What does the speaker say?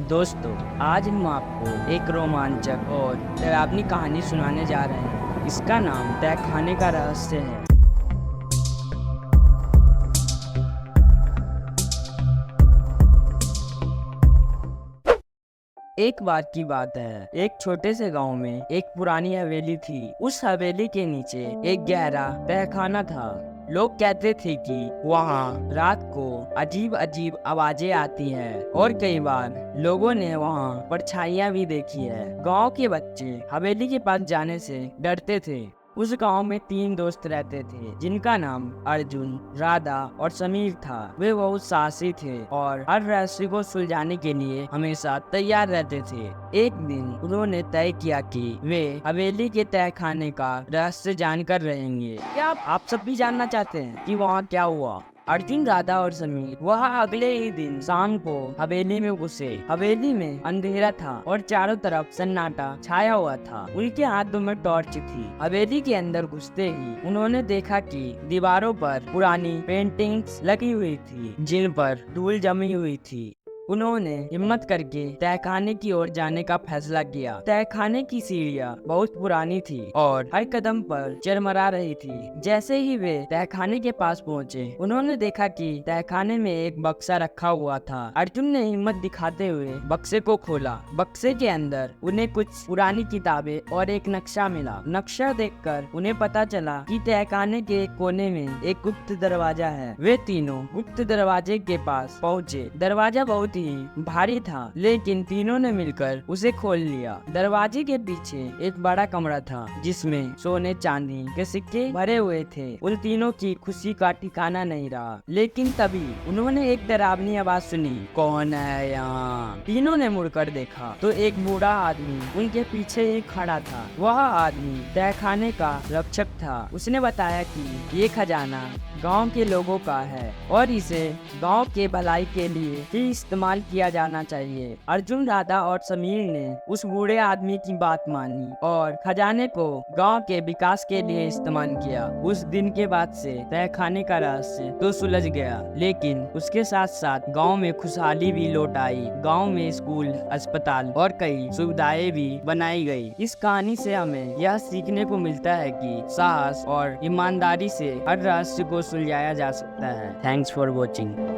दोस्तों, आज हम आपको एक रोमांचक और डरावनी कहानी सुनाने जा रहे हैं। इसका नाम तहखाने का रहस्य है। एक बार की बात है, एक छोटे से गांव में एक पुरानी हवेली थी। उस हवेली के नीचे एक गहरा तहखाना था। लोग कहते थे कि वहाँ रात को अजीब अजीब आवाजें आती हैं और कई बार लोगों ने वहाँ परछाइयाँ भी देखी है। गांव के बच्चे हवेली के पास जाने से डरते थे। उस गांव में 3 दोस्त रहते थे जिनका नाम अर्जुन, राधा और समीर था। वे बहुत साहसी थे और हर रहस्य को सुलझाने के लिए हमेशा तैयार रहते थे। एक दिन उन्होंने तय किया कि वे हवेली के तहखाने का रहस्य जानकर रहेंगे। क्या आप सब भी जानना चाहते हैं कि वहाँ क्या हुआ? अर्जुन, राधा और समीर वह अगले ही दिन शाम को हवेली में घुसे। हवेली में अंधेरा था और चारों तरफ सन्नाटा छाया हुआ था। उनके हाथों में टॉर्च थी। हवेली के अंदर घुसते ही उन्होंने देखा कि दीवारों पर पुरानी पेंटिंग्स लगी हुई थी जिन पर धूल जमी हुई थी। उन्होंने हिम्मत करके तहखाने की ओर जाने का फैसला किया। तहखाने की सीढ़ियाँ बहुत पुरानी थी और हर कदम पर चरमरा रही थी। जैसे ही वे तहखाने के पास पहुँचे, उन्होंने देखा कि तहखाने में एक बक्सा रखा हुआ था। अर्जुन ने हिम्मत दिखाते हुए बक्से को खोला। बक्से के अंदर उन्हें कुछ पुरानी किताबें और एक नक्शा मिला। नक्शा देखकर उन्हें पता चला कि तहखाने के एक कोने में एक गुप्त दरवाजा है। वे तीनों गुप्त दरवाजे के पास पहुँचे। दरवाजा बहुत ही भारी था, लेकिन तीनों ने मिलकर उसे खोल लिया। दरवाजे के पीछे एक बड़ा कमरा था जिसमें सोने चांदी के सिक्के भरे हुए थे। उन तीनों की खुशी का ठिकाना नहीं रहा। लेकिन तभी उन्होंने एक डरावनी आवाज सुनी, कौन है यहाँ? तीनों ने मुड़कर देखा तो एक बूढ़ा आदमी उनके पीछे ही खड़ा था। वह आदमी तहखाने का रक्षक था। उसने बताया कि ये खजाना गांव के लोगों का है और इसे गांव के भलाई के लिए ही इस्तेमाल किया जाना चाहिए। अर्जुन, राधा और समीर ने उस बूढ़े आदमी की बात मानी और खजाने को गांव के विकास के लिए इस्तेमाल किया। उस दिन के बाद से तहखाने का रहस्य तो सुलझ गया, लेकिन उसके साथ साथ गांव में खुशहाली भी लौट आई। गांव में स्कूल, अस्पताल और कई सुविधाएं भी बनाई गई। इस कहानी से हमें यह सीखने को मिलता है कि साहस और ईमानदारी से हर रहस्य को सुलझाया जा सकता है। Thanks for watching.